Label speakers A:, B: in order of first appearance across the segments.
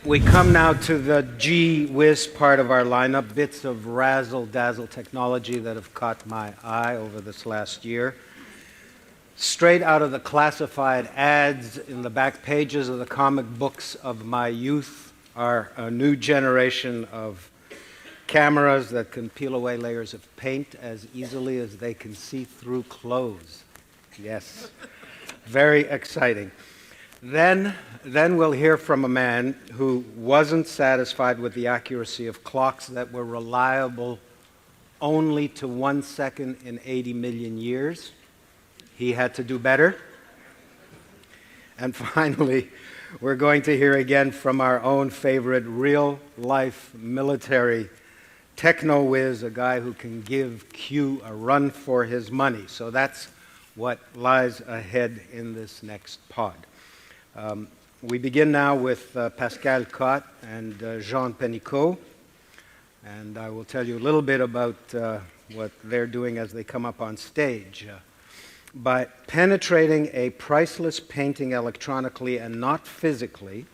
A: We come now to the gee-whiz part of our lineup, bits of razzle-dazzle technology that have caught my eye over this last year. Straight out of the classified ads in the back pages of the comic books of my youth are a new generation of cameras that can peel away layers of paint as easily as they can see through clothes. Yes, very exciting. Then we'll hear from a man who wasn't satisfied with the accuracy of clocks that were reliable only to 1 second in 80 million years. He had to do better. And finally, we're going to hear again from our own favorite real-life military techno-whiz, a guy who can give Q a run for his money. So that's what lies ahead in this next pod. We begin now with Pascal Cotte and Jean Penicaut, and I will tell you a little bit about what they're doing as they come up on stage. By penetrating a priceless painting electronically and not physically,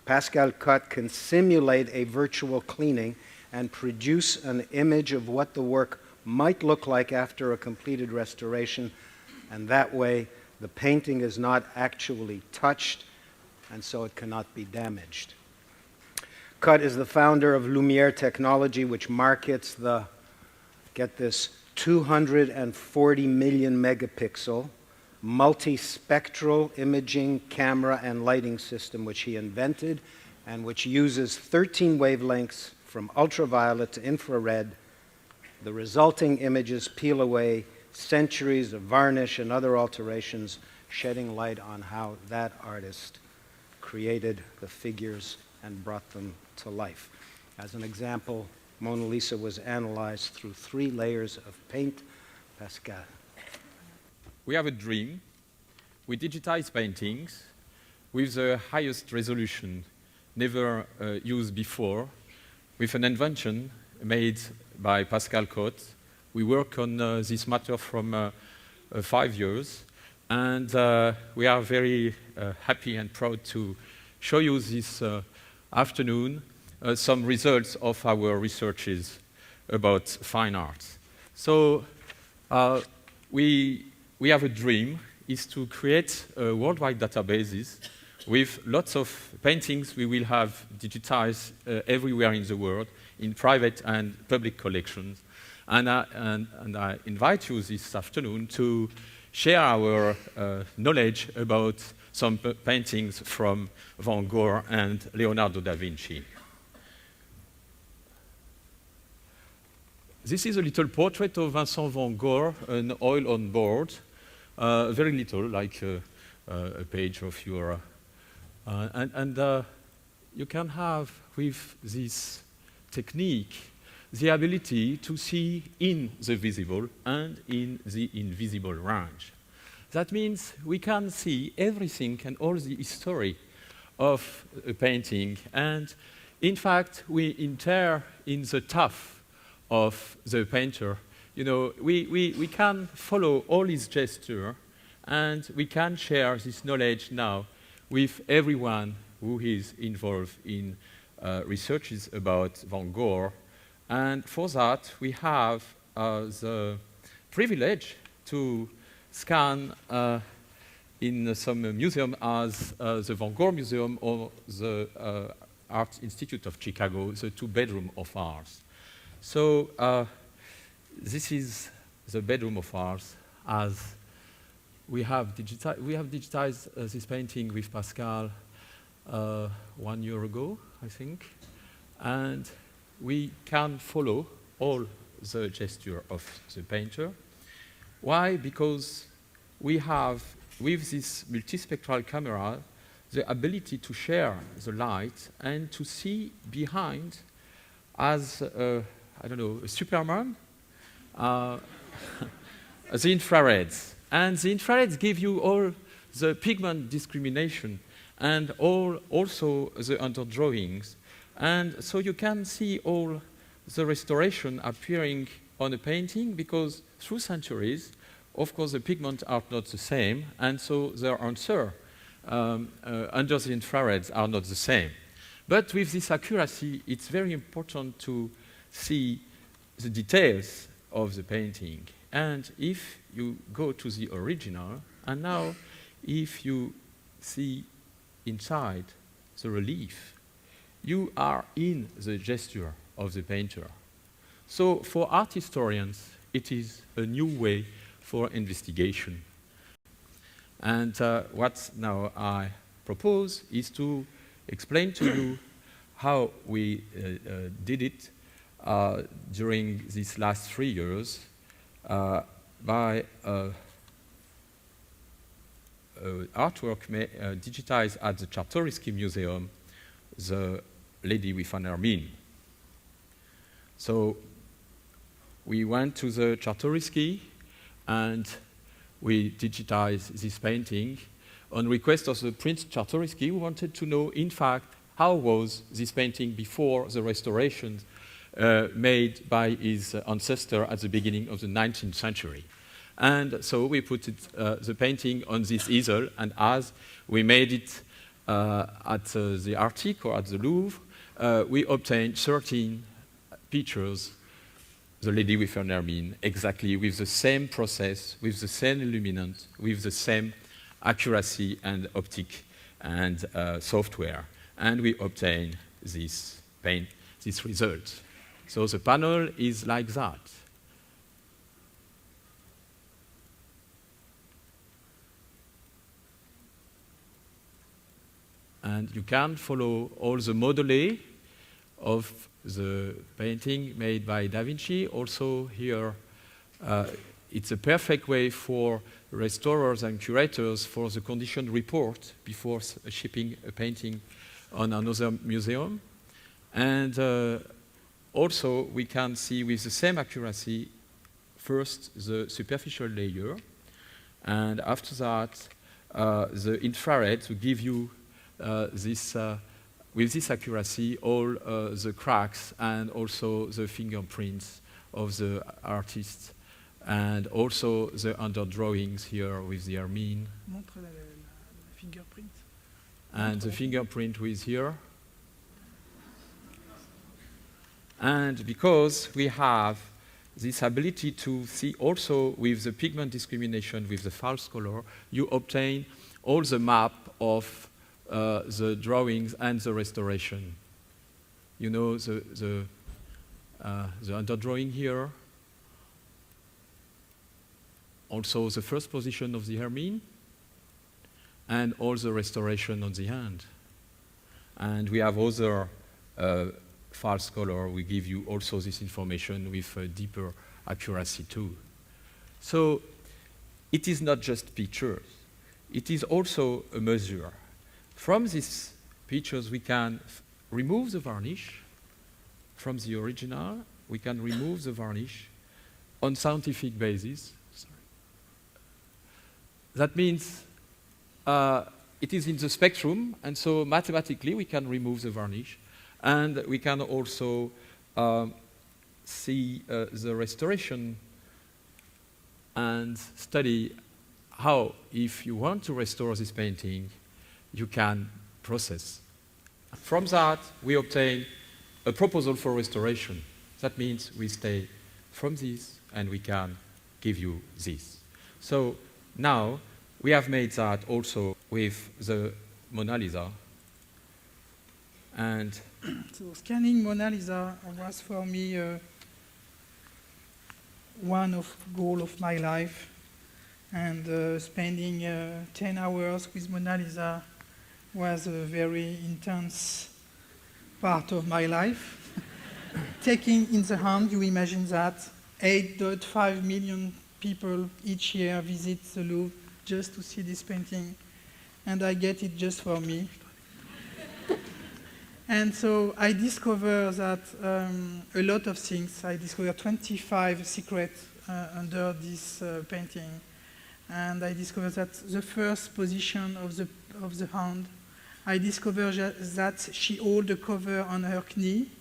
A: Pascal Cotte can simulate a virtual cleaning and produce an image of what the work might look like after a completed restoration, and that way the painting is not actually touched, and so it cannot be damaged. Cotte is the founder of Lumiere technology, which markets the, get this, 240 million megapixel multispectral imaging camera and lighting system, which he invented and which uses 13 wavelengths from ultraviolet to infrared. The resulting images peel away centuries of varnish and other alterations, shedding light on how that artist created the figures and brought them to life. As an example, Mona Lisa was analyzed through 3 layers of paint. Pascal.
B: We have a dream. We digitize paintings with the highest resolution never used before, with an invention made by Pascal Cotte. We work on this matter from 5 years, and we are very happy and proud to show you this afternoon some results of our researches about fine arts. So we have a dream, is to create worldwide databases with lots of paintings we will have digitized everywhere in the world, in private and public collections. And I invite you this afternoon to share our knowledge about some paintings from Van Gogh and Leonardo da Vinci. This is a little portrait of Vincent van Gogh, an oil on board, very little, like a page of your... you can have, with this technique, the ability to see in the visible and in the invisible range. That means we can see everything and all the history of a painting, and in fact we enter in the tuff of the painter. You know, we can follow all his gesture, and we can share this knowledge now with everyone who is involved in researches about Van Gogh. And for that, we have the privilege to scan in some museum as the Van Gogh Museum or the Art Institute of Chicago, the 2-bedroom of ours. So this is the bedroom of ours, as we have digitized this painting with Pascal 1 year ago, I think, and we can follow all the gesture of the painter. Why? Because we have, with this multispectral camera, the ability to share the light and to see behind as, I don't know, a Superman, the infrareds. And the infrareds give you all the pigment discrimination and also the underdrawings. And so you can see all the restoration appearing on a painting, because through centuries, of course, the pigments are not the same, and so their answer under the infrareds are not the same. But with this accuracy, it's very important to see the details of the painting. And if you go to the original, and now if you see inside the relief, you are in the gesture of the painter. So for art historians, it is a new way for investigation. And what now I propose is to explain to you how we did it during these last 3 years by artwork digitized at the Czartoryski Museum, The Lady with an Ermine. So we went to the Czartoryski and we digitized this painting. On request of the Prince Czartoryski, we wanted to know, in fact, how was this painting before the restoration made by his ancestor at the beginning of the 19th century. And so we put the painting on this easel, and as we made it at the Arctic or at the Louvre, we obtained 13 pictures, the lady with an ermine, exactly with the same process, with the same illuminant, with the same accuracy and optic and software. And we obtain this result. So the panel is like that. And you can follow all the modelé of the painting made by Da Vinci. Also here, it's a perfect way for restorers and curators for the condition report before shipping a painting on another museum. And also, we can see with the same accuracy, first the superficial layer, and after that, the infrared to give you with this accuracy, all the cracks and also the fingerprints of the artist, and also the underdrawings here with the Ermine.
C: Montre la fingerprint.
B: And the fingerprint with here. And because we have this ability to see also with the pigment discrimination with the false color, you obtain all the map of the drawings and the restoration. You know, the underdrawing here, also the first position of the Ermine, and all the restoration on the hand. And we have other false color. We give you also this information with deeper accuracy too. So it is not just pictures. It is also a measure. From these pictures, we can remove the varnish. From the original, we can remove the varnish on scientific basis. That means it is in the spectrum, and so mathematically we can remove the varnish. And we can also see the restoration and study how, if you want to restore this painting, you can process. From that, we obtain a proposal for restoration. That means we stay from this and we can give you this. So now we have made that also with the Mona Lisa. And
C: So scanning Mona Lisa was for me one of goal of my life, and spending 10 hours with Mona Lisa was a very intense part of my life. Taking in the hand, you imagine that 8.5 million people each year visit the Louvre just to see this painting, and I get it just for me. And so I discovered that a lot of things. I discovered 25 secrets under this painting. And I discovered that the first position of the hand, I discovered that she holds the cover on her knee.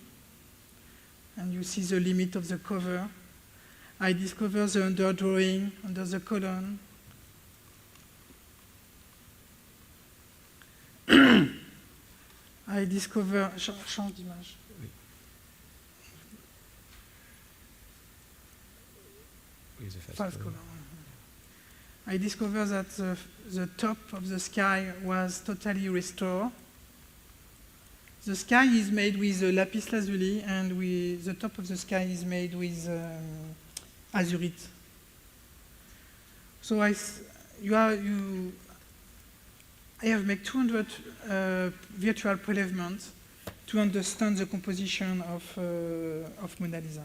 C: And you see the limit of the cover. I discovered the underdrawing under the column. I discover... Change d'image.
B: With the fast
C: False
B: color.
C: color. I discovered that the top of the sky was totally restored. The sky is made with lapis lazuli, and the top of the sky is made with azurite. So I have made 200 virtual prelevements to understand the composition of Mona Lisa.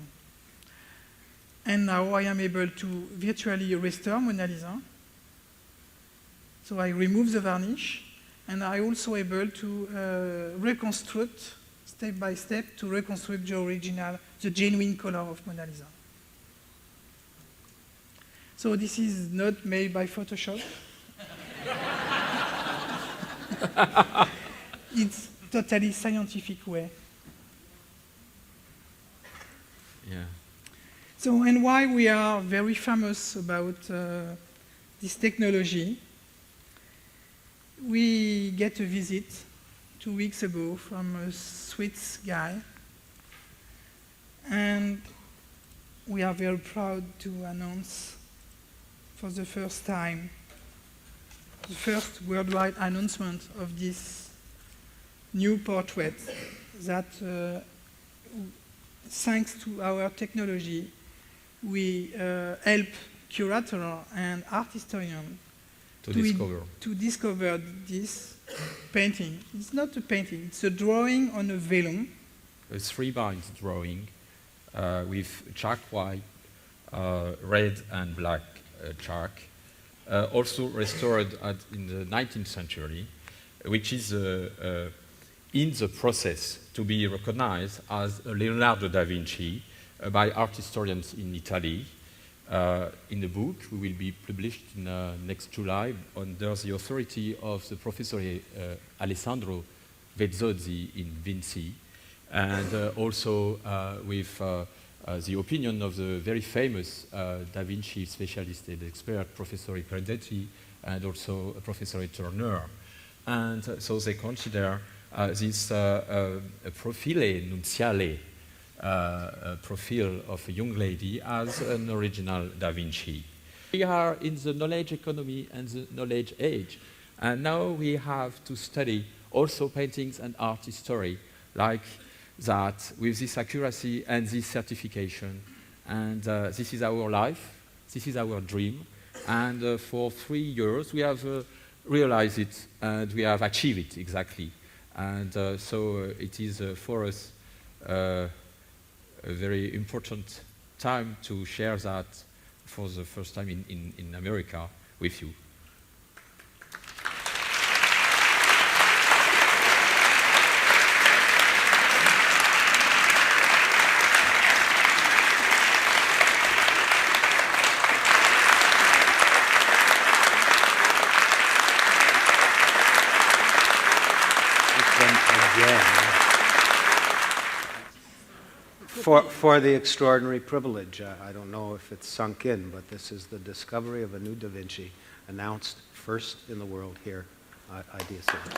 C: And now I am able to virtually restore Mona Lisa. So I remove the varnish, and I also able to reconstruct, step by step, to reconstruct the genuine color of Mona Lisa. So this is not made by Photoshop. It's totally scientific way.
B: Yeah.
C: So, and why we are very famous about this technology, we get a visit 2 weeks ago from a Swiss guy, and we are very proud to announce for the first time the first worldwide announcement of this new portrait that thanks to our technology we help curator and art historian to discover this painting. It's not a painting, it's a drawing on a vellum.
B: A 3x drawing with chalk white, red and black chalk, also restored in the 19th century, which is in the process to be recognized as Leonardo da Vinci by art historians in Italy. In the book, we will be published in, next July under the authority of the Professor Alessandro Vezzozzi in Vinci, and also with the opinion of the very famous Da Vinci specialist and expert, Professor Prendetti, and also Professor Turner. And so they consider this profile nunziale profile of a young lady as an original Da Vinci. We are in the knowledge economy and the knowledge age, and now we have to study also paintings and art history like that with this accuracy and this certification. And this is our life, this is our dream, and for 3 years we have realized it and we have achieved it exactly. And so it is for us a very important time to share that for the first time in America with you.
A: For the extraordinary privilege. I don't know if it's sunk in, but this is the discovery of a new Da Vinci, announced first in the world here at Idea Center.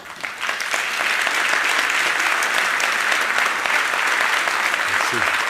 A: Let's see.